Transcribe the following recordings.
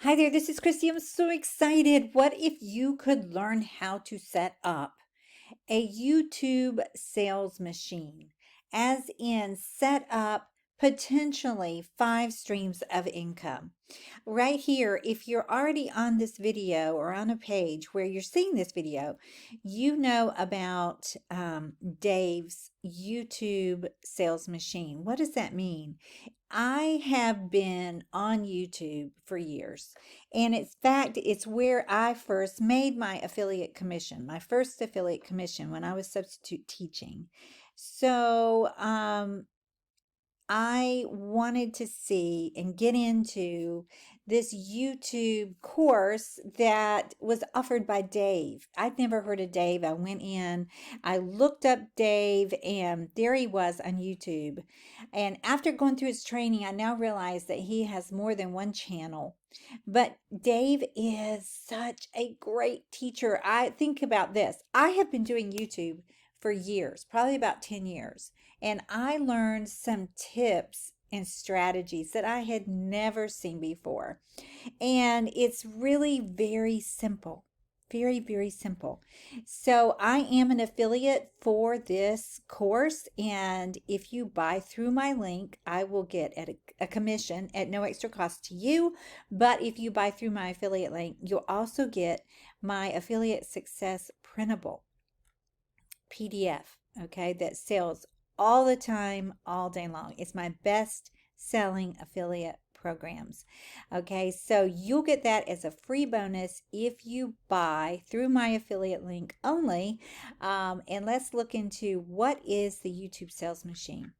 Hi there, this is Christy. I'm so excited. What if you could learn how to set up a YouTube sales machine, as in set up potentially 5 streams of income? Right here, if you're already on this video or on a page where you're seeing this video, you know about Dave's YouTube sales machine. What does that mean? I have been on YouTube for years, and in fact, it's where I first made my affiliate commission, my first affiliate commission when I was substitute teaching. So, I wanted to see and get into this YouTube course that was offered by Dave. I'd never heard of Dave. I went in, I looked up Dave, and there he was on YouTube. And after going through his training, I now realize that he has more than one channel. But Dave is such a great teacher. I think about this. I have been doing YouTube for years, probably about 10 years. And I learned some tips and strategies that I had never seen before. And it's really very simple. Very, very simple. So I am an affiliate for this course. And if you buy through my link, I will get a commission at no extra cost to you. But if you buy through my affiliate link, you'll also get my affiliate success printable PDF, okay, that sells all the time, all day long. It's my best selling affiliate programs. Okay, so you'll get that as a free bonus if you buy through my affiliate link only. And let's look into what is the YouTube sales machine.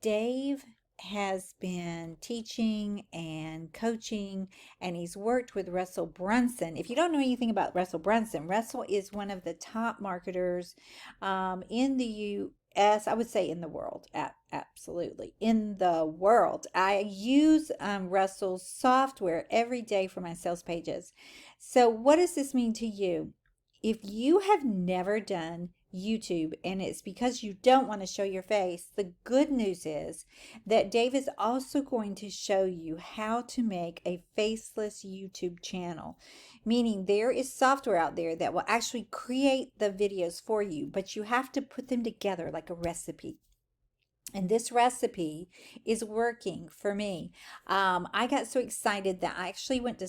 Dave has been teaching and coaching, and he's worked with Russell Brunson. If you don't know anything about Russell Brunson, Russell is one of the top marketers in the US, I would say in the world, absolutely, in the world. I use Russell's software every day for my sales pages. So what does this mean to you? If you have never done YouTube and it's because you don't want to show your face, the good news is that Dave is also going to show you how to make a faceless YouTube channel, meaning there is software out there that will actually create the videos for you, but you have to put them together like a recipe. And this recipe is working for me. I got so excited that I actually went to,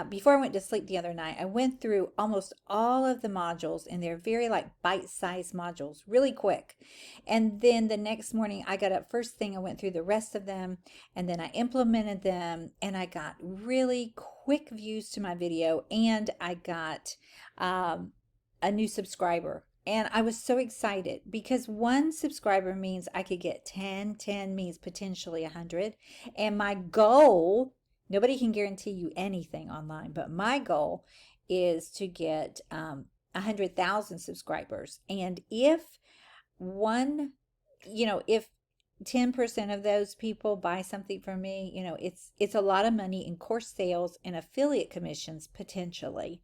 before I went to sleep the other night, I went through almost all of the modules, and they're very like bite-sized modules, really quick. And then the next morning I got up first thing, I went through the rest of them, and then I implemented them, and I got really quick views to my video, and I got a new subscriber. And I was so excited because one subscriber means I could get 10, 10 means potentially 100. And my goal, nobody can guarantee you anything online, but my goal is to get 100,000 subscribers. And if if 10% of those people buy something from me, it's a lot of money in course sales and affiliate commissions potentially.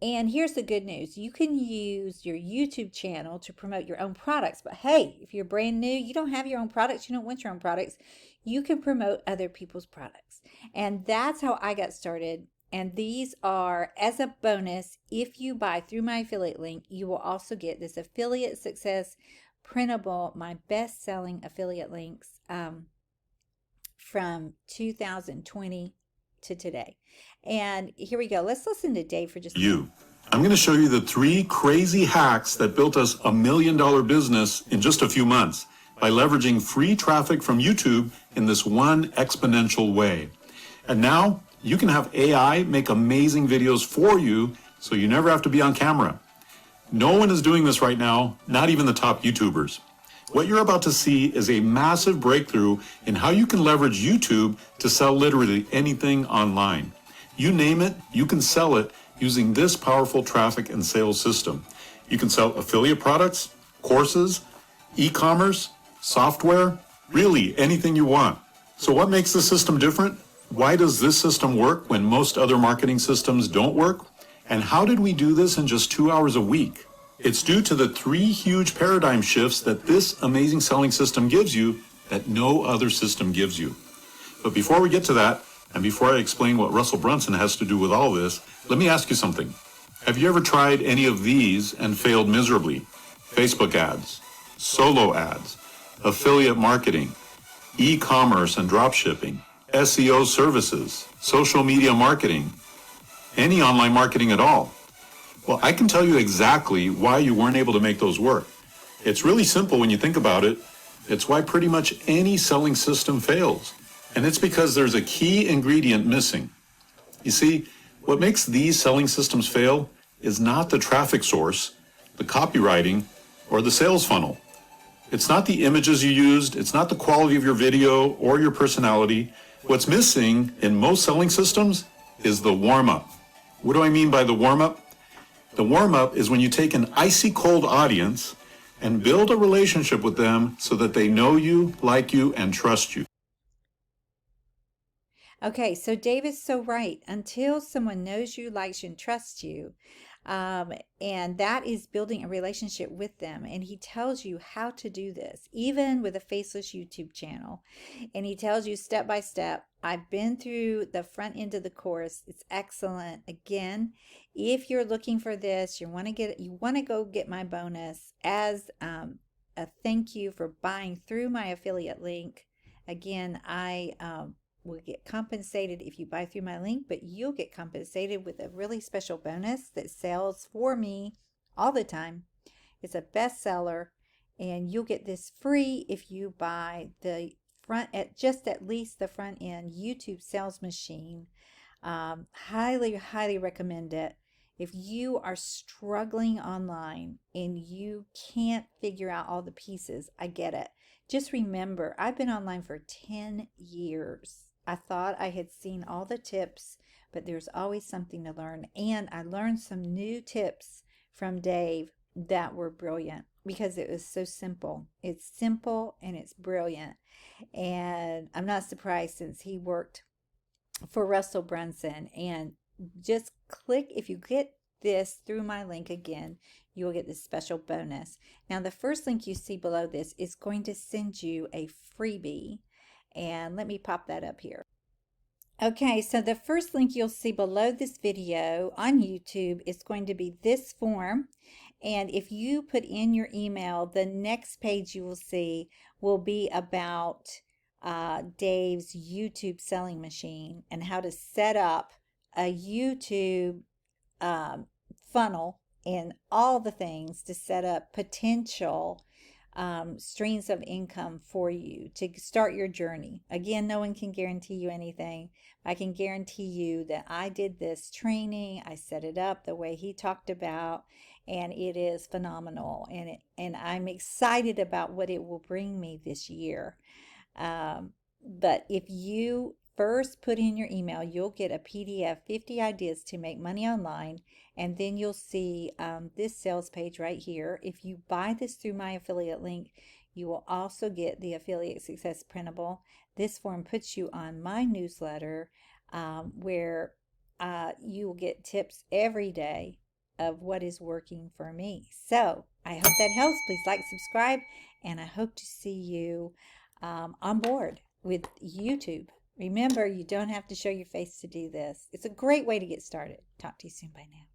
And here's the good news. You can use your YouTube channel to promote your own products. But hey, if you're brand new, you don't have your own products, you don't want your own products, you can promote other people's products. And that's how I got started. And these are, as a bonus, if you buy through my affiliate link, you will also get this affiliate success printable, my best-selling affiliate links from 2020 to today. And here we go. Let's listen to Dave for just a minute. I'm going to show you the 3 crazy hacks that built us $1 million business in just a few months by leveraging free traffic from YouTube in this one exponential way. And now you can have AI make amazing videos for you so you never have to be on camera. No one is doing this right now, not even the top YouTubers. What you're about to see is a massive breakthrough in how you can leverage YouTube to sell literally anything online. You name it, you can sell it using this powerful traffic and sales system. You can sell affiliate products, courses, e-commerce, software, really anything you want. So what makes this system different? Why does this system work when most other marketing systems don't work? And how did we do this in just 2 hours a week? It's due to the 3 huge paradigm shifts that this amazing selling system gives you that no other system gives you. But before we get to that, And before I explain what Russell Brunson has to do with all this, let me ask you something. Have you ever tried any of these and failed miserably? Facebook ads, solo ads, affiliate marketing, e-commerce and drop shipping, SEO services, social media marketing, any online marketing at all? Well, I can tell you exactly why you weren't able to make those work. It's really simple when you think about it. It's why pretty much any selling system fails. And it's because there's a key ingredient missing. You see, what makes these selling systems fail is not the traffic source, the copywriting, or the sales funnel. It's not the images you used, it's not the quality of your video or your personality. What's missing in most selling systems is the warm-up. What do I mean by the warm-up? The warm-up is when you take an icy cold audience and build a relationship with them so that they know you, like you, and trust you. Okay, so Dave is so right. Until someone knows you, likes you, and trusts you, and that is building a relationship with them. And he tells you how to do this, even with a faceless YouTube channel. And he tells you step by step. I've been through the front end of the course. It's excellent. Again, if you're looking for this, you want to go get my bonus as a thank you for buying through my affiliate link. Again, I will get compensated if you buy through my link, but you'll get compensated with a really special bonus that sells for me all the time. It's a bestseller, and you'll get this free if you buy the at least the front end YouTube sales machine. Highly recommend it. If you are struggling online and you can't figure out all the pieces, I get it. Just remember, I've been online for 10 years. I thought I had seen all the tips, but there's always something to learn. And I learned some new tips from Dave that were brilliant because it was so simple. It's simple and it's brilliant. And I'm not surprised since he worked for Russell Brunson. And just click, if you get this through my link again, you will get this special bonus. Now, the first link you see below this is going to send you a freebie. And let me pop that up here. Okay, so the first link you'll see below this video on YouTube is going to be this form. And if you put in your email, the next page you will see will be about Dave's YouTube selling machine and how to set up a YouTube funnel and all the things to set up potential streams of income for you to start your journey. Again, no one can guarantee you anything. I can guarantee you that I did this training, I set it up the way he talked about, and it is phenomenal. And I'm excited about what it will bring me this year. But if you first put in your email, you'll get a PDF, 50 ideas to make money online, and then you'll see this sales page right here. If you buy this through my affiliate link, you will also get the Affiliate Success Printable. This form puts you on my newsletter where you will get tips every day of what is working for me. So I hope that helps. Please like, subscribe, and I hope to see you on board with YouTube. Remember, you don't have to show your face to do this. It's a great way to get started. Talk to you soon. Bye now.